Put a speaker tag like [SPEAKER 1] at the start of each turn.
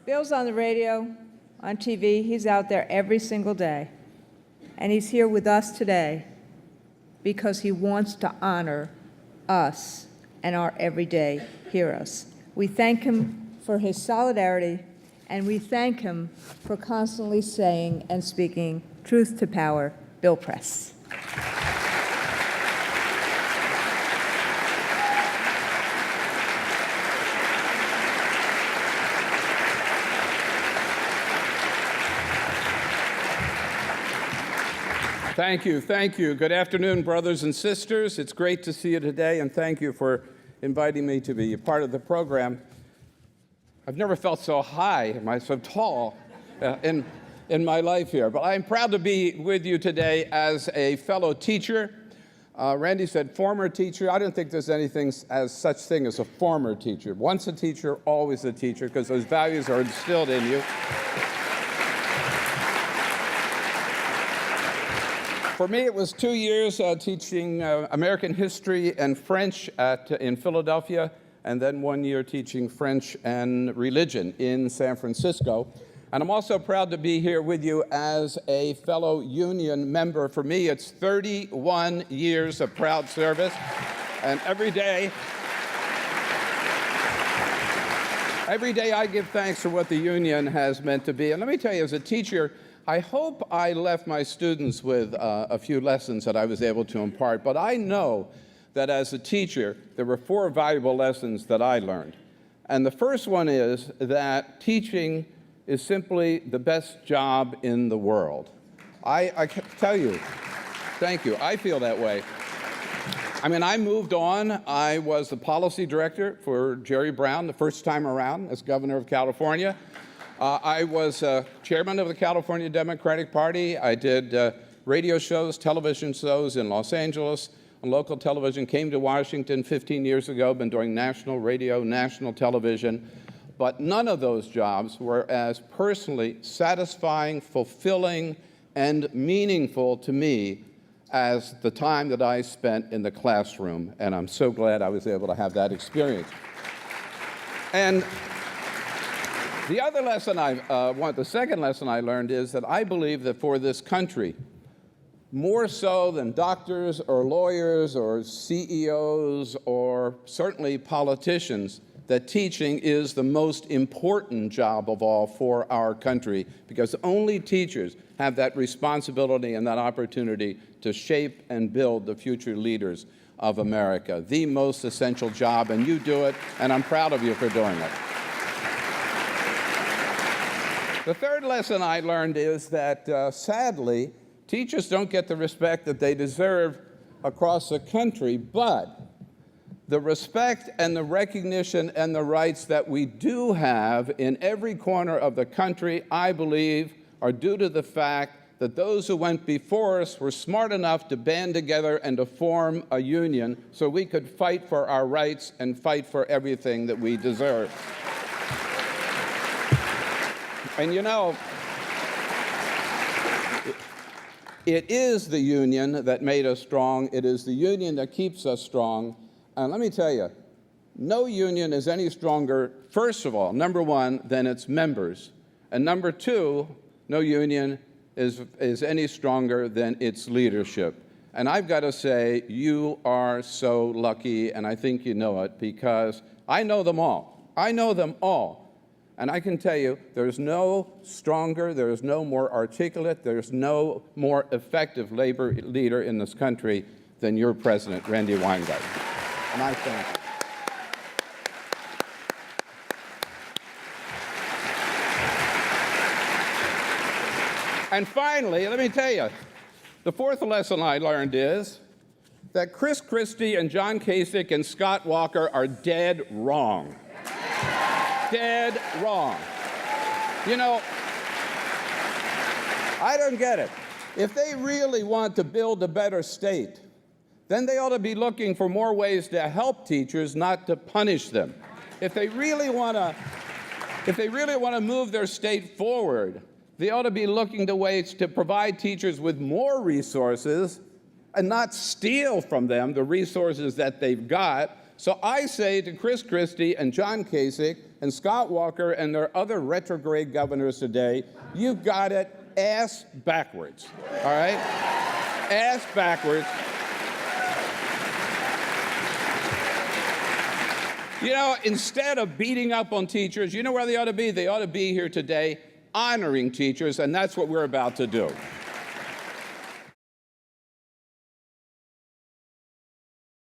[SPEAKER 1] Bill's on the radio, on TV. He's out there every single day. And he's here with us today because he wants to honor us and our everyday heroes. We thank him for his solidarity, and we thank him for constantly saying and speaking truth to power. Bill Press.
[SPEAKER 2] Thank you, thank you. Good afternoon, brothers and sisters. It's great to see you today, and thank you for inviting me to be a part of the program. I've never felt so high, so tall in my life here, but I'm proud to be with you today as a fellow teacher. Randy said former teacher. I don't think there's anything as such thing as a former teacher. Once a teacher, always a teacher, because those values are instilled in you. For me, it was 2 years teaching American history and French in Philadelphia, and then 1 year teaching French and religion in San Francisco. And I'm also proud to be here with you as a fellow union member. For me, it's 31 years of proud service, and every day I give thanks for what the union has meant to be. And let me tell you, as a teacher, I hope I left my students with a few lessons that I was able to impart, but I know that as a teacher, there were 4 valuable lessons that I learned. And the first one is that teaching is simply the best job in the world. I can tell you, thank you, I feel that way. I mean, I moved on. I was the policy director for Jerry Brown the first time around as governor of California. I was chairman of the California Democratic Party. I did radio shows, television shows in Los Angeles, on local television, came to Washington 15 years ago, been doing national radio, national television. But none of those jobs were as personally satisfying, fulfilling, and meaningful to me as the time that I spent in the classroom. And I'm so glad I was able to have that experience. And the other lesson the second lesson I learned is that I believe that for this country, more so than doctors or lawyers or CEOs or certainly politicians, that teaching is the most important job of all for our country, because only teachers have that responsibility and that opportunity to shape and build the future leaders of America. The most essential job, and you do it, and I'm proud of you for doing it. The third lesson I learned is that, sadly, teachers don't get the respect that they deserve across the country, but the respect and the recognition and the rights that we do have in every corner of the country, I believe, are due to the fact that those who went before us were smart enough to band together and to form a union so we could fight for our rights and fight for everything that we deserve. And you know, it is the union that made us strong. It is the union that keeps us strong. And let me tell you, no union is any stronger, first of all, number one, than its members. And number two, no union is any stronger than its leadership. And I've got to say, you are so lucky, and I think you know it, because I know them all. I know them all. And I can tell you, there's no stronger, there's no more articulate, there's no more effective labor leader in this country than your president, Randy Weingarten. And I thank you. And finally, let me tell you, the fourth lesson I learned is that Chris Christie and John Kasich and Scott Walker are dead wrong. Dead wrong. You know, I don't get it. If they really want to build a better state, then they ought to be looking for more ways to help teachers, not to punish them. If they really want to move their state forward, they ought to be looking to ways to provide teachers with more resources and not steal from them the resources that they've got, So I say to Chris Christie and John Kasich and Scott Walker and their other retrograde governors today, you've got it ass backwards, all right? Ass backwards. You know, instead of beating up on teachers, you know where they ought to be? They ought to be here today honoring teachers, and that's what we're about to do.